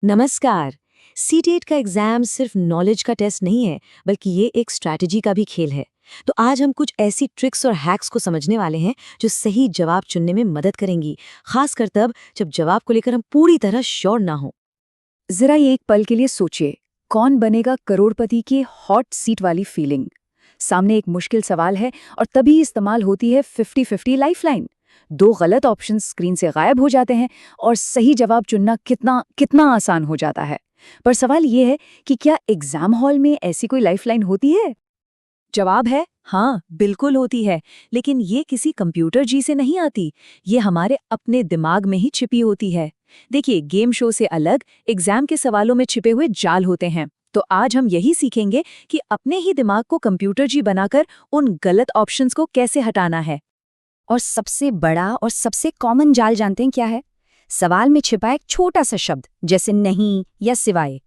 नमस्कार। सीटेट का एग्जाम सिर्फ नॉलेज का टेस्ट नहीं है, बल्कि ये एक स्ट्रैटेजी का भी खेल है। तो आज हम कुछ ऐसी ट्रिक्स और हैक्स को समझने वाले हैं जो सही जवाब चुनने में मदद करेंगी, खासकर तब जब जवाब को लेकर हम पूरी तरह श्योर ना हो। जरा ये एक पल के लिए सोचिए, कौन बनेगा करोड़पति की हॉट सीट वाली फीलिंग। सामने एक मुश्किल सवाल है और तभी इस्तेमाल होती है 50-50 लाइफलाइन। दो गलत ऑप्शन स्क्रीन से गायब हो जाते हैं और सही जवाब चुनना कितना कितना आसान हो जाता है। पर सवाल ये है कि क्या एग्जाम हॉल में ऐसी कोई लाइफलाइन होती है? जवाब है हाँ, बिल्कुल होती है। लेकिन ये किसी कंप्यूटर जी से नहीं आती, ये हमारे अपने दिमाग में ही छिपी होती है। देखिए, गेम शो से अलग एग्जाम के सवालों में छिपे हुए जाल होते हैं। तो आज हम यही सीखेंगे कि अपने ही दिमाग को कंप्यूटर जी बनाकर उन गलत ऑप्शंस को कैसे हटाना है। और सबसे बड़ा और सबसे कॉमन जाल जानते हैं क्या है? सवाल में छिपा एक छोटा सा शब्द, जैसे नहीं या सिवाय।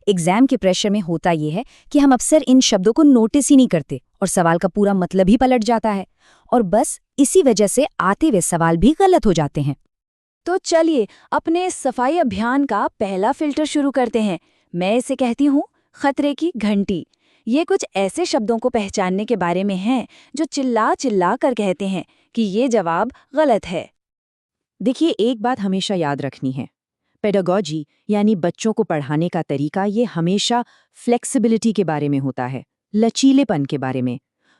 एग्जाम के प्रेशर में होता यह है कि हम अक्सर इन शब्दों को नोटिस ही नहीं करते और सवाल का पूरा मतलब ही पलट जाता है। और बस इसी वजह से आते हुए सवाल भी गलत हो जाते हैं। तो चलिए अपने सफाई अभियान का पहला फिल्टर शुरू करते हैं। मैं इसे कहती हूँ खतरे की घंटी। ये कुछ ऐसे शब्दों को पहचानने के बारे में है जो चिल्ला चिल्ला कर कहते हैं कि ये जवाब गलत है। देखिए, एक बात हमेशा याद रखनी है, पेडागॉजी यानी बच्चों को पढ़ाने का तरीका, ये हमेशा फ्लेक्सिबिलिटी के बारे में होता है, लचीलेपन के बारे में।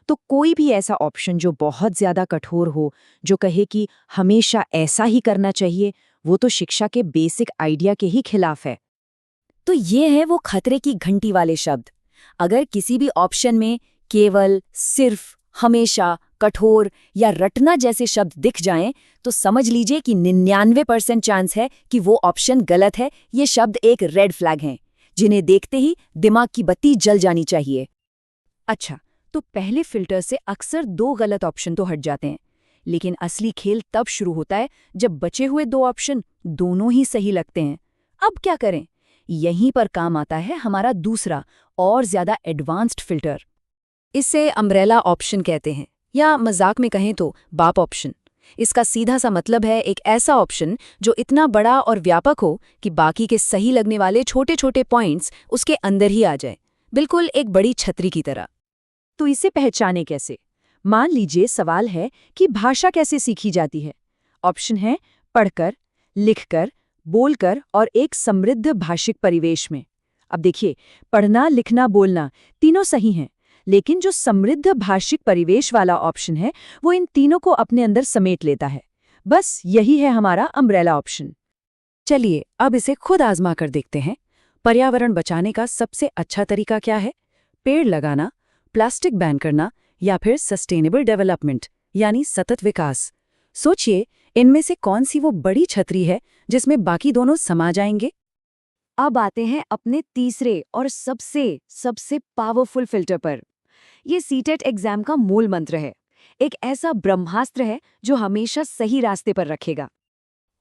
तो कोई भी ऐसा ऑप्शन जो बहुत ज्यादा कठोर हो, जो कहे कि हमेशा ऐसा ही करना चाहिए, वो तो शिक्षा के बेसिक आइडिया के ही खिलाफ है। तो ये है वो खतरे की घंटी वाले शब्द। अगर किसी भी ऑप्शन में केवल, सिर्फ, हमेशा, कठोर या रटना जैसे शब्द दिख जाएं, तो समझ लीजिए कि 99% चांस है कि वो ऑप्शन गलत है। ये शब्द एक रेड फ्लैग हैं, जिन्हें देखते ही दिमाग की बत्ती जल जानी चाहिए। अच्छा, तो पहले फिल्टर से अक्सर दो गलत ऑप्शन तो हट जाते हैं, लेकिन असली खेल तब शुरू होता है जब बचे हुए दो ऑप्शन दोनों ही सही लगते हैं। अब क्या करें? यहीं पर काम आता है हमारा दूसरा और ज्यादा एडवांस्ड फिल्टर। इसे अम्ब्रेला ऑप्शन कहते हैं, या मजाक में कहें तो बाप ऑप्शन। इसका सीधा सा मतलब है एक ऐसा ऑप्शन जो इतना बड़ा और व्यापक हो कि बाकी के सही लगने वाले छोटे छोटे पॉइंट्स उसके अंदर ही आ जाए, बिल्कुल एक बड़ी छतरी की तरह। तो इसे पहचाने कैसे? मान लीजिए सवाल है कि भाषा कैसे सीखी जाती है। ऑप्शन है पढ़कर, लिखकर, बोलकर और एक समृद्ध भाषिक परिवेश में। अब देखिए, पढ़ना, लिखना, बोलना तीनों सही हैं, लेकिन जो समृद्ध भाषिक परिवेश वाला ऑप्शन है वो इन तीनों को अपने अंदर समेट लेता है। बस यही है हमारा अम्ब्रेला ऑप्शन। चलिए अब इसे खुद आजमा कर देखते हैं। पर्यावरण बचाने का सबसे अच्छा तरीका क्या है? पेड़ लगाना, प्लास्टिक बैन करना या फिर सस्टेनेबल डेवलपमेंट यानी सतत विकास। सोचिए, इनमें से कौन सी वो बड़ी छतरी है जिसमें बाकी दोनों समा जाएंगे? अब आते हैं अपने तीसरे और सबसे सबसे पावरफुल फिल्टर पर। ये सीटेट एग्जाम का मूल मंत्र है, एक ऐसा ब्रह्मास्त्र है जो हमेशा सही रास्ते पर रखेगा।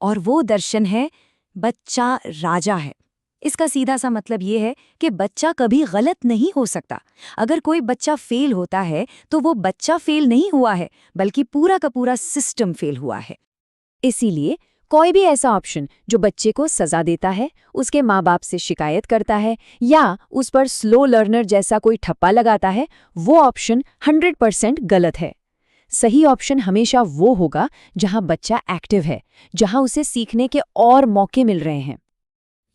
और वो दर्शन है बच्चा राजा है। इसका सीधा सा मतलब ये है कि बच्चा कभी गलत नहीं हो सकता। अगर कोई बच्चा फेल होता है तो वो बच्चा फेल नहीं हुआ है, बल्कि पूरा का पूरा सिस्टम फेल हुआ है। इसीलिए कोई भी ऐसा ऑप्शन जो बच्चे को सजा देता है, उसके माँ बाप से शिकायत करता है या उस पर स्लो लर्नर जैसा कोई ठप्पा लगाता है, वो ऑप्शन 100% गलत है। सही ऑप्शन हमेशा वो होगा जहां बच्चा एक्टिव है, जहां उसे सीखने के और मौके मिल रहे हैं।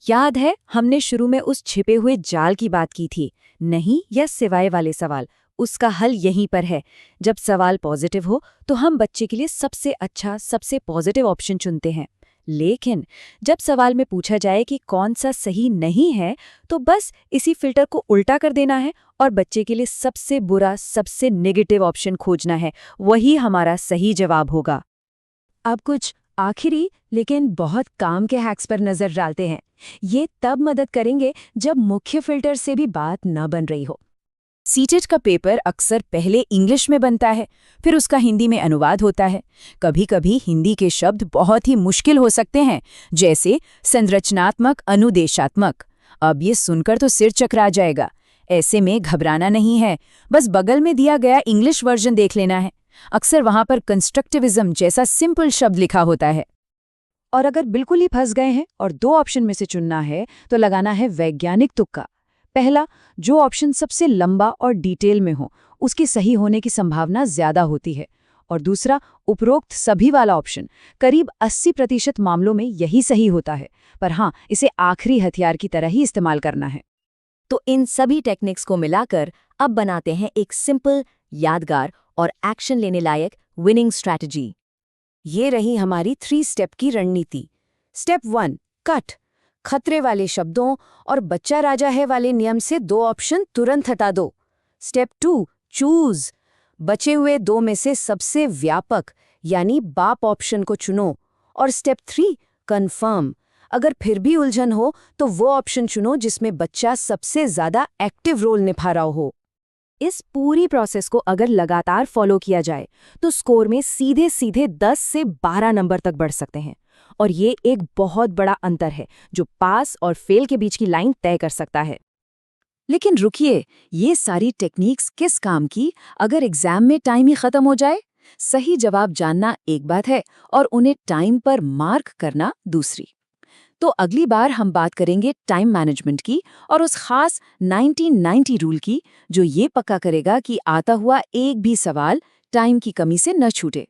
याद है हमने शुरू में उस छिपे हुए जाल की बात की थी, नहीं या सिवाय वाले सवाल। उसका हल यहीं पर है। जब सवाल पॉजिटिव हो तो हम बच्चे के लिए सबसे अच्छा, सबसे पॉजिटिव ऑप्शन चुनते हैं। लेकिन जब सवाल में पूछा जाए कि कौन सा सही नहीं है, तो बस इसी फिल्टर को उल्टा कर देना है और बच्चे के लिए सबसे बुरा, सबसे नेगेटिव ऑप्शन खोजना है। वही हमारा सही जवाब होगा। अब कुछ आखिरी लेकिन बहुत काम के हैक्स पर नजर डालते हैं। ये तब मदद करेंगे जब मुख्य फिल्टर से भी बात न बन रही हो। सीटेट का पेपर अक्सर पहले इंग्लिश में बनता है, फिर उसका हिंदी में अनुवाद होता है। कभी कभी हिंदी के शब्द बहुत ही मुश्किल हो सकते हैं, जैसे संरचनात्मक, अनुदेशात्मक। अब ये सुनकर तो सिर चकरा जाएगा। ऐसे में घबराना नहीं है, बस बगल में दिया गया इंग्लिश वर्जन देख लेना है। अक्सर वहां पर कंस्ट्रक्टिविज्म जैसा सिंपल शब्द लिखा होता है। और अगर बिल्कुल ही फंस गए हैं और दो ऑप्शन में से चुनना है तो लगाना है वैज्ञानिक तुक्का। पहला, जो ऑप्शन सबसे लंबा और डिटेल में हो उसके सही होने की संभावना ज्यादा होती है। और दूसरा, उपरोक्त सभी वाला ऑप्शन, करीब 80% मामलों में यही सही होता है, पर हाँ, इसे आखिरी हथियार की तरह ही इस्तेमाल करना है। तो इन सभी टेक्निक्स को मिलाकर अब बनाते हैं एक सिंपल, यादगार और एक्शन लेने लायक विनिंग स्ट्रैटेजी। ये रही हमारी 3 स्टेप की रणनीति। Step 1, cut. खतरे वाले शब्दों और बच्चा राजा है वाले नियम से 2 ऑप्शन तुरंत हटा दो। Step 2, choose. बचे हुए 2 में से सबसे व्यापक यानी बाप ऑप्शन को चुनो। और स्टेप 3, कंफर्म। अगर फिर भी उलझन हो तो वो ऑप्शन चुनो जिसमें बच्चा सबसे ज्यादा एक्टिव रोल निभा रहा हो। इस पूरी प्रोसेस को अगर लगातार फॉलो किया जाए तो स्कोर में सीधे सीधे 10 से 12 नंबर तक बढ़ सकते हैं। और ये एक बहुत बड़ा अंतर है जो पास और फेल के बीच की लाइन तय कर सकता है। लेकिन रुकिए, ये सारी टेक्निक्स किस काम की अगर एग्जाम में टाइम ही खत्म हो जाए? सही जवाब जानना एक बात है और उन्हें टाइम पर मार्क करना दूसरी। तो अगली बार हम बात करेंगे टाइम मैनेजमेंट की और उस खास 1990 रूल की, जो ये पक्का करेगा कि आता हुआ एक भी सवाल टाइम की कमी से न छूटे।